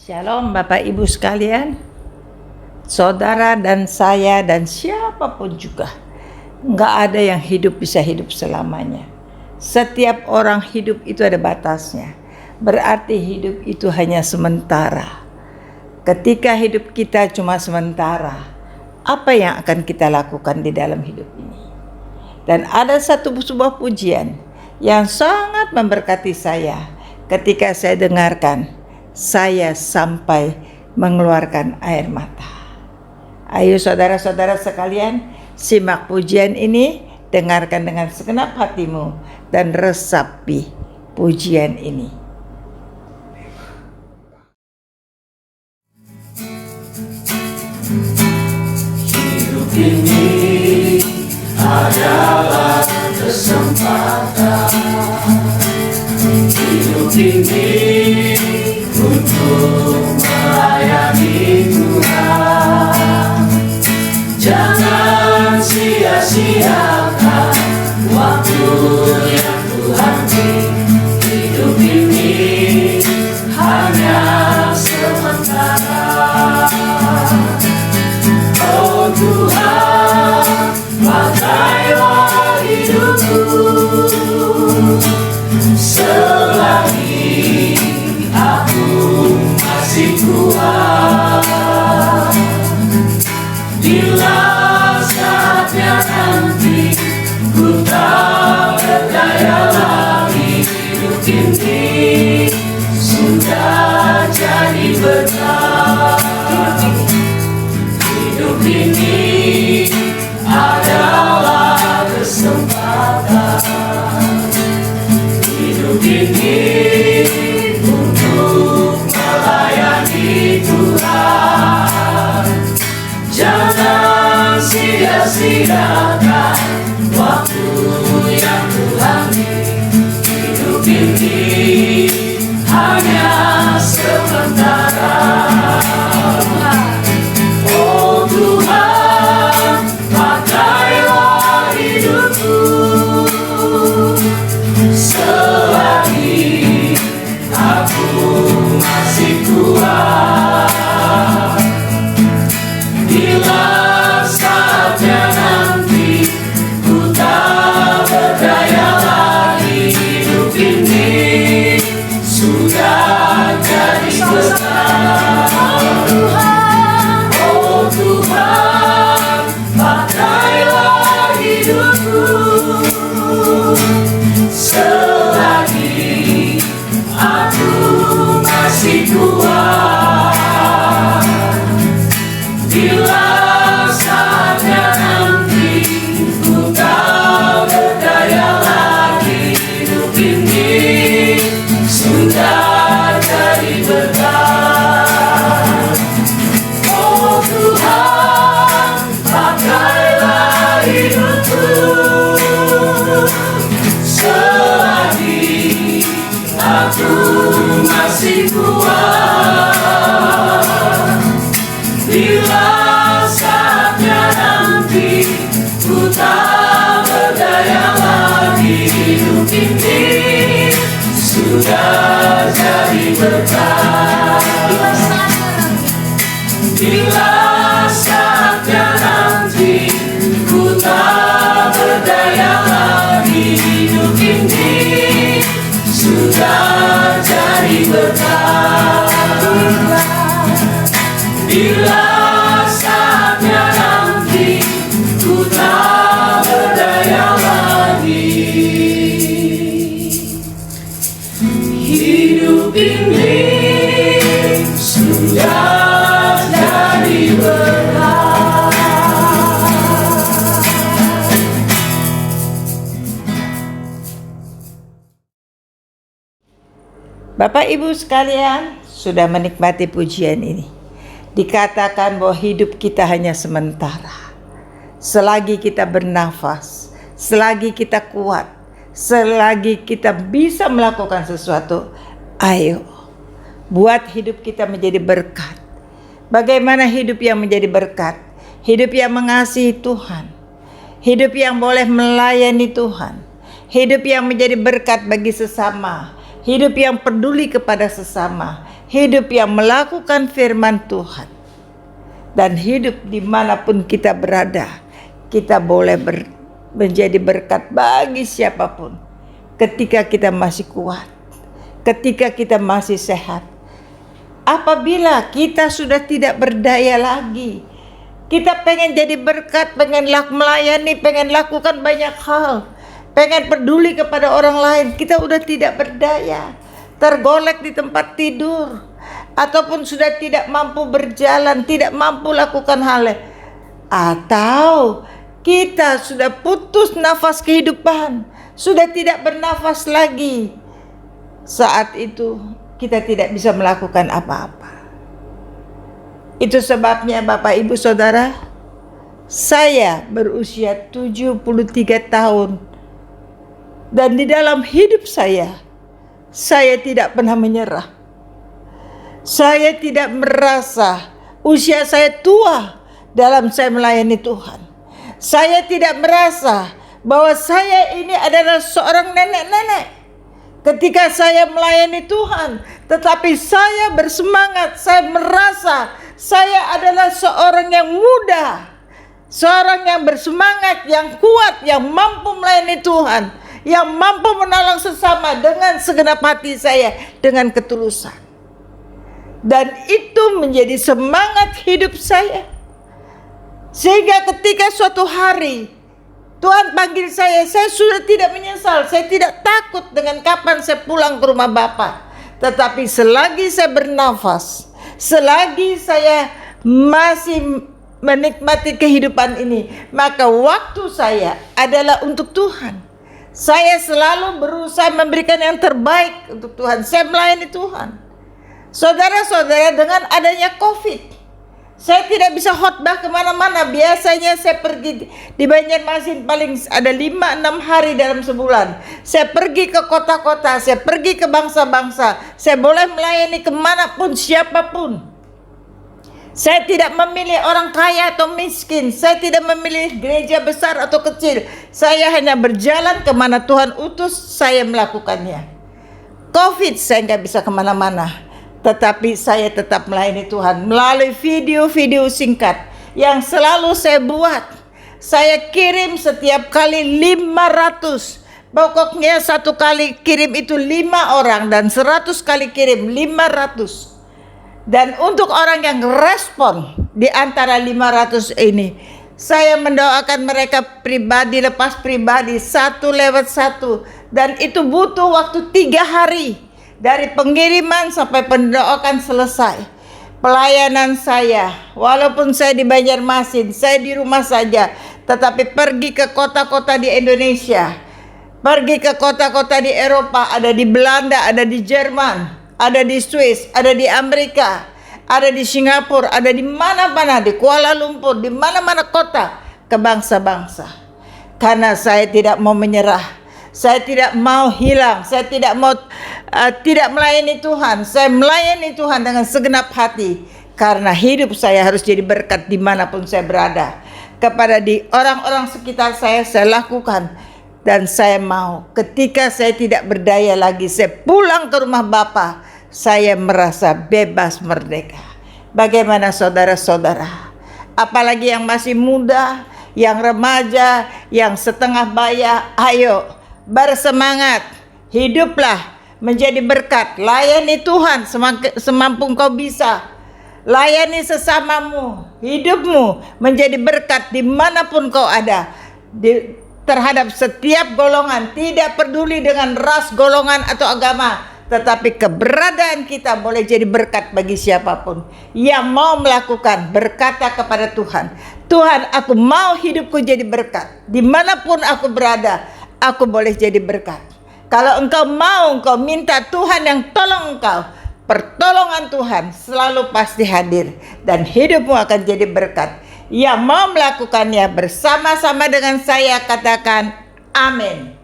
Shalom Bapak Ibu sekalian, saudara dan saya dan siapapun juga. Nggak ada yang bisa hidup selamanya. Setiap orang hidup itu ada batasnya. Berarti hidup itu hanya sementara. Ketika hidup kita cuma sementara, apa yang akan kita lakukan di dalam hidup ini? Dan ada sebuah pujian yang sangat memberkati saya ketika saya dengarkan. Saya sampai mengeluarkan air mata. Ayo saudara-saudara sekalian, simak pujian ini, dengarkan dengan segenap hatimu dan resapi pujian ini. Hidup ini adalah kesempatan. Hidup ini untuk melayani Tuhan. Jangan sia-siakan waktu yang Tuhan beri. Hidup ini hanya sementara. Oh Tuhan, pakailah hidupku selagi aku masih kuat. Bila saatnya nanti ku tak berdaya lagi, hidup ini sudah jadi berkah. Hidup ini adalah kesempatan. Hidup ini untuk melayani Tuhan. Jangan sia-siakan waktu yang Tuhan beri. Hidup ini hanya sementara. Oh Tuhan, pakailah hidupku selagi aku masih kuat. Bila saatnya nanti ku tak berdaya lagi, hidup ini sudah jadi berkah. Oh Tuhan, pakailah hidupku selagi aku masih kuat. Bila saatnya nanti ku tak berdaya lagi, hidup ini sudah jadi berkah. Oh Tuhan, pakailah hidupku selagi aku masih kuat. Bila saatnya nanti ku tak berdaya lagi, hidup ini sudah jadi berkah. Bila saatnya nanti ku tak berdaya lagi, hidup ini sudah jadi berkah. Bila saatnya nanti ku tak berdaya lagi, hidup ini sudah jadi berkah. Bapak Ibu sekalian, sudah menikmati pujian ini. Dikatakan bahwa hidup kita hanya sementara. Selagi kita bernafas, selagi kita kuat, selagi kita bisa melakukan sesuatu, ayo buat hidup kita menjadi berkat. Bagaimana hidup yang menjadi berkat? Hidup yang mengasihi Tuhan, hidup yang boleh melayani Tuhan, hidup yang menjadi berkat bagi sesama, hidup yang peduli kepada sesama, hidup yang melakukan firman Tuhan, dan hidup dimanapun kita berada. Kita boleh menjadi berkat bagi siapapun ketika kita masih kuat, ketika kita masih sehat. Apabila kita sudah tidak berdaya lagi, kita pengen jadi berkat, pengen melayani, pengen lakukan banyak hal, pengen peduli kepada orang lain, kita udah tidak berdaya, tergolek di tempat tidur, ataupun sudah tidak mampu berjalan, tidak mampu lakukan hal, atau kita sudah putus nafas kehidupan, sudah tidak bernafas lagi. Saat itu kita tidak bisa melakukan apa-apa. Itu sebabnya Bapak Ibu Saudara, saya berusia 73 tahun, dan di dalam hidup saya tidak pernah menyerah. Saya tidak merasa usia saya tua dalam saya melayani Tuhan. Saya tidak merasa bahwa saya ini adalah seorang nenek-nenek ketika saya melayani Tuhan, tetapi saya bersemangat. Saya merasa saya adalah seorang yang muda, seorang yang bersemangat, yang kuat, yang mampu melayani Tuhan, yang mampu menolong sesama dengan segenap hati saya, dengan ketulusan. Dan itu menjadi semangat hidup saya. Sehingga ketika suatu hari Tuhan panggil saya sudah tidak menyesal. Saya tidak takut dengan kapan saya pulang ke rumah Bapa. Tetapi selagi saya bernafas, selagi saya masih menikmati kehidupan ini, maka waktu saya adalah untuk Tuhan. Saya selalu berusaha memberikan yang terbaik untuk Tuhan. Saya melayani Tuhan. Saudara-saudara, dengan adanya COVID, saya tidak bisa khotbah kemana-mana. Biasanya saya pergi di Banjarmasin paling ada 5-6 hari dalam sebulan. Saya pergi ke kota-kota, saya pergi ke bangsa-bangsa. Saya boleh melayani kemanapun, siapapun. Saya tidak memilih orang kaya atau miskin. Saya tidak memilih gereja besar atau kecil. Saya hanya berjalan kemana Tuhan utus, saya melakukannya. COVID saya nggak bisa kemana-mana, tetapi saya tetap melayani Tuhan melalui video-video singkat yang selalu saya buat. Saya kirim setiap kali 500. Pokoknya satu kali kirim itu 5 orang, dan 100 kali kirim 500. Dan untuk orang yang respon di antara 500 ini, saya mendoakan mereka pribadi lepas pribadi, 1 lewat 1. Dan itu butuh waktu 3 hari. Dari pengiriman sampai pendoakan selesai. Pelayanan saya, walaupun saya di Banjarmasin, saya di rumah saja, tetapi pergi ke kota-kota di Indonesia, pergi ke kota-kota di Eropa, ada di Belanda, ada di Jerman, ada di Swiss, ada di Amerika, ada di Singapura, ada di mana-mana, di Kuala Lumpur, di mana-mana kota, ke bangsa-bangsa. Karena saya tidak mau menyerah. Saya tidak mau hilang, saya tidak mau tidak melayani Tuhan. Saya melayani Tuhan dengan segenap hati, karena hidup saya harus jadi berkat dimanapun saya berada. Kepada orang-orang sekitar saya lakukan. Dan saya mau ketika saya tidak berdaya lagi, saya pulang ke rumah Bapa, saya merasa bebas, merdeka. Bagaimana saudara-saudara? Apalagi yang masih muda, yang remaja, yang setengah baya, ayo bersemangat, hiduplah menjadi berkat, layani Tuhan semampu kau bisa, layani sesamamu, hidupmu menjadi berkat dimanapun kau ada, terhadap setiap golongan, tidak peduli dengan ras, golongan atau agama, tetapi keberadaan kita boleh jadi berkat bagi siapapun yang mau melakukan. Berkata kepada Tuhan, Tuhan, aku mau hidupku jadi berkat, dimanapun aku berada, aku boleh jadi berkat. Kalau engkau mau, engkau minta Tuhan yang tolong engkau, pertolongan Tuhan selalu pasti hadir, dan hidupmu akan jadi berkat. Yang mau melakukannya bersama-sama dengan saya, katakan amin.